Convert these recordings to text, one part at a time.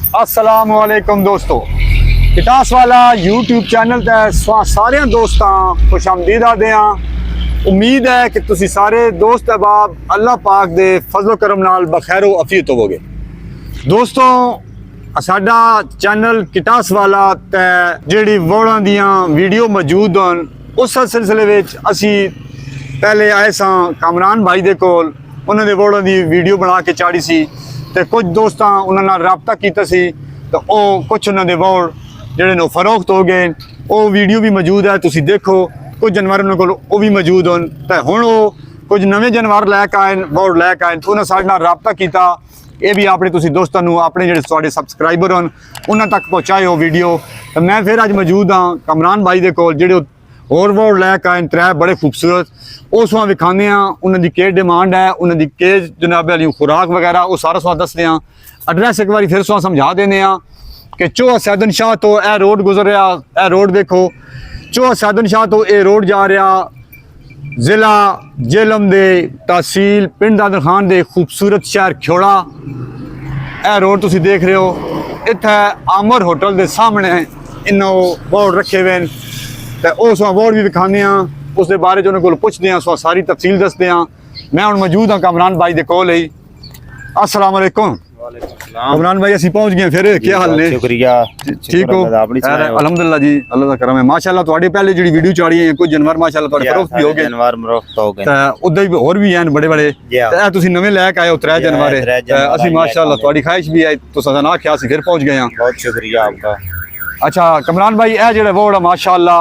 अस्सलाम वालेकुम दोस्तों, किटास वाला यूट्यूब चैनल ते सारे दोस्तां खुश आमदीद आदे हैं। उम्मीद है कि तुसी सारे दोस्त अहबाब अल्लाह पाक दे फजलो करम नाल बखैरो अफीयत होवोगे। दोस्तों, साडा चैनल किटास वाला ते जेहड़ी वोड़ां दियां वीडियो मौजूद हन, उस सिलसिले विच असी पहले आए सां कामरान भाई दे कोल, उन्हां दे वोड़ां दी वीडियो बना के चाड़ी सी ते कुछ दोस्तां उन्हां नाल राबता कीता सी तो कुछ उन्हां दे वोड़ जेहड़े ने फरोख्त हो गए। वो वीडियो भी मौजूद है, तुसी देखो। कुछ जानवर उन्हां कोल वो भी मौजूद हन ते हुण वो कुछ नवे जानवर लैके आए, वोड़ लैके आए, तो उन्हां साडे नाल राबता कीता। ये भी अपने तुसी दोस्तों नूं, अपने जेहड़े तुहाडे सबसक्राइबर हन उन्हां तक पहुँचाओ वीडियो। तो मैं फिर अज मौजूद हाँ कामरान भाई दे कोल, जेहड़े होर वोड़ लैके आए त्रै बड़े खूबसूरत। उस वहाँ विखाने उन्होंने दी के डिमांड है, उन्होंने दी के जनाब अली खुराक वगैरह वो सारा सुहा दसते हैं। एड्रैस एक बार फिर सुहा समझा देने कि चौहा सैदन शाह तो यह रोड गुजर रहा, यह रोड देखो, चौहा सैदन शाह तो यह रोड जा रहा जिला जेलम दे तहसील पिंड दादर खान दे खूबसूरत शहर ख्योड़ा। यह रोड तुसी देख रहे हो। इत्थे आमर होटल दे सामने इन्हों बोर्ड रखे हुए हैं, तो उस बोर्ड भी विखाने उसके बारे उन्होंने को पुछते हैं, सारी तफसील दसते हैं। मैं हुण मौजूद हाँ कामरान भाई दे कोल ही। अस्सलाम वालेकुम कामरान भाई, असीं पहुंच गए। फिर क्या हाल ने? शुक्रिया, ठीक हो? अल्हम्दुलिल्लाह जी, अल्लाह दा करम है माशाअल्लाह। तुहाडे पहले जिहड़ी वीडियो चाड़ी है कुछ जानवर माशाअल्लाह तुहाडे फरोख्त भी हो गए, जानवर फरोख्त हो गए ते उधर भी होर भी हैं बड़े बड़े। ते तुसीं नवे लैके आए हो त्रै जानवर। असीं माशाअल्लाह तुहाडी ख्वाहिश भी है तो सदा आख्या असीं फिर पहुंच गए हां। बहुत शुक्रिया आपका। अच्छा कमरान भाई, यह जेड़ा वोड़ है माशाअल्लाह,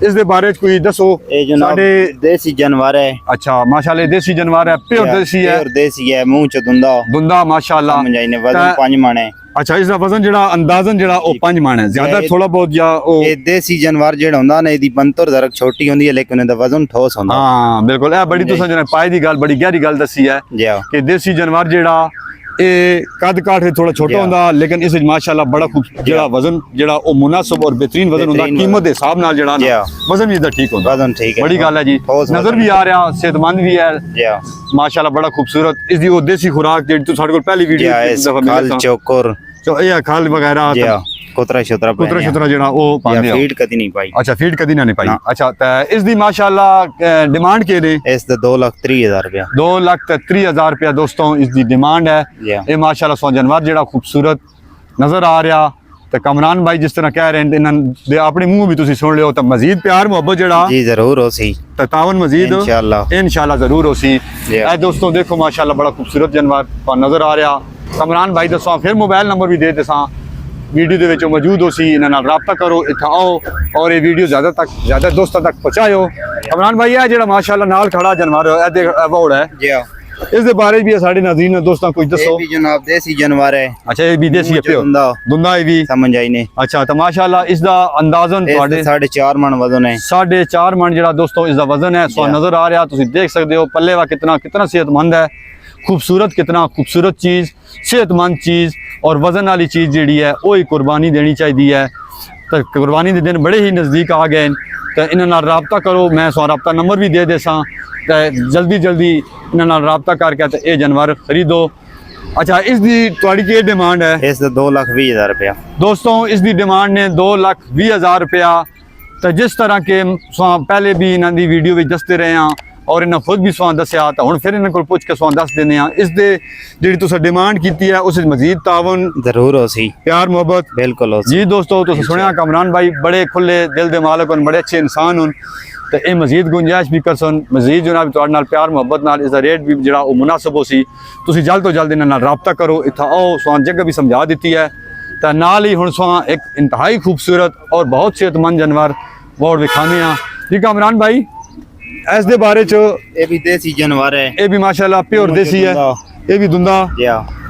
इस दे बारे च कोई दसो। साडे देसी जानवर है। अच्छा माशाअल्लाह, देसी जानवर है, प्योर देसी है। प्योर देसी है, मुंह च दुंदा माशाअल्लाह। समझाइने वजन 5 मन है। अच्छा, इसका वजन जेड़ा अंदाजन जेड़ा ओ 5 मन है, ज्यादा थोड़ा बहुत या ओ ये देसी जानवर जेड़ा हुंदा ना, इदी बनतर दरक छोटी हुंदी है लेकिन इहदा वजन ठोस हुंदा। हां बिल्कुल, ए बड़ी तुसां जने पाए दी गल बड़ी गहरी गल दसी है कि देसी जानवर जेड़ा ये कद काठ थोड़ा छोटा होंदा, लेकिन इस माशाअल्लाह बड़ा खूब जेड़ा वजन जेड़ा ओ मुनासिब और बेहतरीन वजन होंदा। कीमत दे हिसाब नाल जेड़ा ना वजन भी इदा ठीक होंदा। वजन ठीक है, बड़ी गल है जी। नजर भी आ रहा, सेहतमंद भी है माशाअल्लाह, बड़ा खूबसूरत। इसदी ओ देसी खुराक जेड़ी तू साडे कोल पहली वीडियो खाल चोकर तो ये खाल वगैरह कुतरा शुतरा जेड़ा ओ पांदे फीड कदी नहीं पाई। अच्छा, फीड कदी नहीं पाई। अच्छा, तो इसदी माशाअल्लाह डिमांड के ने? इस दा 2,30,000 रुपया। 2,30,000 रुपया दोस्तों इसदी डिमांड है। ये माशाअल्लाह सो जानवर जेड़ा खूबसूरत नजर आ रहा। तो कमरान भाई जिस तरह कह रहे हैं, इन्हां अपने मुंह भी तुसी सुन लियो। तो मजीद प्यार मोहब्बत जेड़ा जी जरूर हो सी, तावन मजीद इंशाअल्लाह जरूर हो सी। ए दोस्तों देखो माशाअल्लाह बड़ा खूबसूरत जानवर नजर आ रहा। कमरान भाई दसो फिर मोबाइल नंबर भी दे देसा, वीडियो दे विच मौजूद हो सी, इन्हां नाल राबता करो, इत्थे आओ और ये वीडियो ज़्यादा दोस्तों तक पहुँचाओ। कमरान भाई है जेड़ा माशाअल्लाह नाल खड़ा जानवर है वोड़ है, इस दे बारे भी साडे नाज़रीन दोस्तों कुछ दसो। ये भी जनाब देसी जानवर है। अच्छा, ये भी देसी है, प्योर दुंदा है भी, समझ आई ने। अच्छा, तो माशाअल्लाह इसदा अंदाजन 4.5 मन वजन है। 4.5 मन जेड़ा दोस्तों इसदा वजन है सो नजर आ रहा। तुसी देख सकते हो पल्ले वा कितना सेहतमंद है, खूबसूरत, कितना खूबसूरत चीज़, सेहतमंद चीज़ और वजन वाली चीज़ जी है वो ही कुर्बानी देनी चाहिए है। तो कुर्बानी के दिन बड़े ही नज़दीक आ गए, तो इन्होंने रबता करो। मैं सो रबता नंबर भी दे देसा, तो जल्दी इन्होंने रबता करके तो ये जानवर खरीदो। अच्छा, इसकी थोड़ी की डिमांड है? इस 2,20,000 रुपया दोस्तों, इसकी डिमांड ने 2,20,000 रुपया। तो जिस तरह के पहले भी इन्हों की वीडियो में दसते रहे हैं और इन्हें खुद भी सुहा दसिया, तो हुण फिर इन्होंने को पुछ के सुहा दस देने। इस दे जिहड़ी तुसीं डिमांड की है उस मजीद तावन जरूर हो सी, प्यार मोहब्बत बिल्कुल हो जी। दोस्तों तुसीं सुनिया कमरान भाई बड़े खुले दिल दे मालक होन, बड़े अच्छे इंसान होन, तो ये मजीद गुंजाइश भी कर सन, मजीद जनाब तुहाडे नाल प्यार मोहब्बत नाल इसका रेट भी जिहड़ा वो मुनासिब हो सी। तुसीं जल्द तो जल्द इन्हां नाल राबता करो, इत्थे आओ। सुहा जगह भी समझा दी है। तो नाल ही हुण सुहा एक इंतहाई खूबसूरत और बहुत सेहतमंद जानवर वोड़ विखाने जी। कमरान भाई इस दे बारे च ये भी देसी जानवर है, ये भी माशाअल्लाह प्योर देसी है, ये भी दुंदा।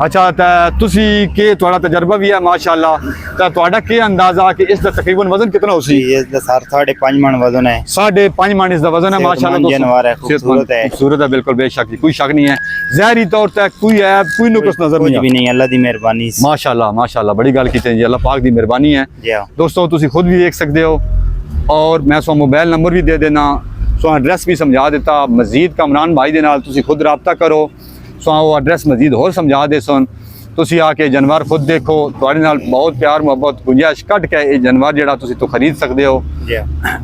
अच्छा, तो तुसी के तुहाडा तजर्बा भी है माशाअल्लाह, तो तुहाडा के अंदाजा कि इसका तकरीबन वजन कितना हो सी? इसदा 5.5 मन वजन है। 5.5 मन इसका वजन है माशाअल्लाह। जानवर है, खूबसूरत है बिल्कुल, बेशक कोई शक नहीं है। ज़ाहिरी तौर पर कोई ऐब कोई नुक्स नजर नहीं, अल्लाह दी मेहरबानी माशाअल्लाह। माशाअल्लाह बड़ी गल कीती जी, अल्लाह पाक दी मेहरबानी है। दोस्तों तुसी खुद भी देख सकते हो और मैं सो मोबाइल नंबर भी दे देना, सो एड्रैस भी समझा देता। मजीद कमरान भाई दे नाल तुसी खुद राबता करो, सो वो एड्रैस मजीद होर समझा दे सन। ਤੁਸੀਂ ਆ ਕੇ ਜਾਨਵਰ ਖੁਦ ਦੇਖੋ, ਤੁਹਾਡੇ ਨਾਲ ਬਹੁਤ ਪਿਆਰ ਮੁਹੱਬਤ ਗੁੰਜਾਇਸ਼ ਕੱਢ ਕੇ ਇਹ ਜਾਨਵਰ ਜਿਹੜਾ ਤੁਸੀਂ ਤੋਂ ਖਰੀਦ ਸਕਦੇ ਹੋ। ਜੀ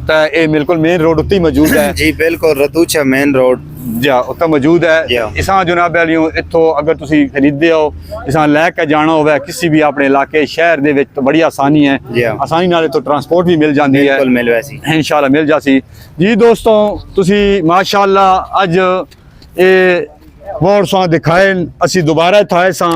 ਤਾਂ ਇਹ ਬਿਲਕੁਲ ਮੇਨ ਰੋਡ ਉੱਤੇ ਹੀ ਮੌਜੂਦ ਹੈ। ਜੀ ਬਿਲਕੁਲ ਰਤੂਚਾ ਮੇਨ ਰੋਡ ਜਾ ਉੱਤੇ ਮੌਜੂਦ ਹੈ। ਇਸਾਂ ਜਨਾਬ ਵਾਲਿਓ ਇੱਥੋਂ ਅਗਰ ਤੁਸੀਂ ਖਰੀਦਦੇ ਹੋ, ਇਸਾਂ ਲੈ ਕੇ ਜਾਣਾ ਹੋਵੇ ਕਿਸੇ ਵੀ ਆਪਣੇ ਇਲਾਕੇ ਸ਼ਹਿਰ ਦੇ ਵਿੱਚ ਤਾਂ ਬੜੀ ਆਸਾਨੀ ਹੈ, ਆਸਾਨੀ ਨਾਲ ਇੱਥੋਂ ਟਰਾਂਸਪੋਰਟ ਵੀ ਮਿਲ ਜਾਂਦੀ ਹੈ। ਬਿਲਕੁਲ ਮਿਲ ਵੈਸੀ ਇਨਸ਼ਾਅੱਲਾ ਮਿਲ ਜਾਸੀ। ਜੀ ਦੋਸਤੋ ਤੁਸੀਂ ਮਾਸ਼ਾਅੱਲਾ ਅੱਜ ਇਹ ਬਹੁਤ ਸਾਂ ਦਿਖਾਏ, ਅਸੀਂ ਦੁਬਾਰਾ ਇੱਥੇ ਆਏ ਸਾਂ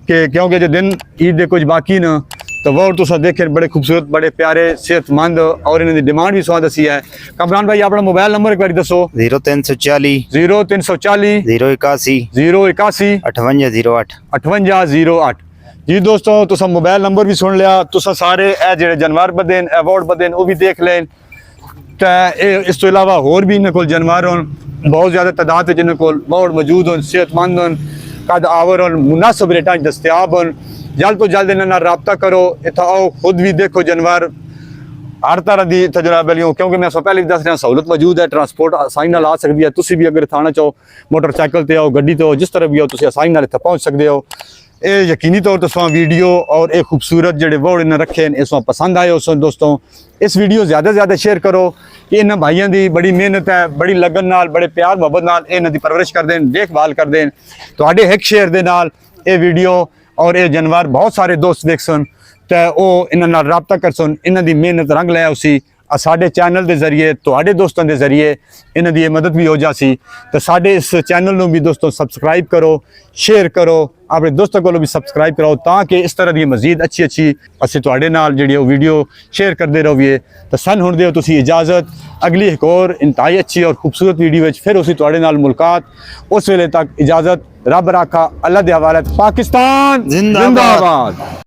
ਕਿ ਕਿਉਂਕਿ ਜੇ ਦਿਨ ईद ਦੇ ਕੁਝ ਬਾਕੀ ਨਾ तो वो तुसा देखे बड़े खूबसूरत बड़े प्यारे सेहतमंद और इन्होंने डिमांड भी स्वाद दसी है। कमरान भाई अपना मोबाइल नंबर एक बार दसो। 0340 0340 081 081 5808 5808। जी दोस्तों तुसा मोबाइल नंबर भी सुन लिया, तुसा सारे ए जेड़े जानवर बदे अवार्ड बदे वो भी देख लें। तो इस तो इलावा होर भी इन्होंने कोल जानवर होन, बहुत ज़्यादा तादाद जिन्होंने कोल अवार्ड मौजूद होन, सेहतमंद होन, कद आवर होन, मुनासिब रेटा दस्तियाब होन। जल्द तो जल्द इन्होंने रबता करो, इतना आओ खुद भी देखो जानवर हर तरह की तजर्बा वाली हो, क्योंकि मैं सब पहले दस रहा सहूलत मौजूद है, ट्रांसपोर्ट आसानी नाल आ सकती है। तुसी भी अगर थाना चाहो मोटरसाइकिल ते आओ, गड्डी ते आओ, जिस तरह भी आओ तुसी आसानी नाल इत्थे पहुंच सकते हो। ये यकीनी तौर पर वीडियो और एक खूबसूरत जोड़े वर्ड इन्हें रखे इस पसंद आए हो दोस्तों, इस वीडियो ज़्यादा से ज़्यादा शेयर करो कि इन भाइयों की बड़ी मेहनत है, बड़ी लगन नाल, बड़े प्यार मुहब्बत नाल इन्हां दी परवरिश कर दें, देखभाल कर दें। तुहाडे एक शेयर दे नाल ये वीडियो और ये जानवर बहुत सारे दोस्त देख सन तो वो इन्हां नाल राबता कर सन, इन्हां दी मेहनत रंग लै उसी साडे चैनल के जरिए तुहाडे दोस्तों के जरिए इन्हां दी मदद भी हो जासी। तो साडे इस चैनल नूं भी दोस्तों सबसक्राइब करो, शेयर करो, अपने दोस्तों को भी सबसक्राइब कराओ ताकि इस तरह की मजीद अच्छी अच्छी असीं तुहाडे नाल जिहड़ी वीडियो शेयर करते रहिए। तो सन हुण दिओ तुसीं इजाजत, अगली एक और इंतहाई अच्छी और खूबसूरत वीडियो विच फिर उसी तुहाडे नाल मुलाकात। उस वेले तक इजाजत, रब राखा, अल्लाह दे हवाले। पाकिस्तान जिंदाबाद।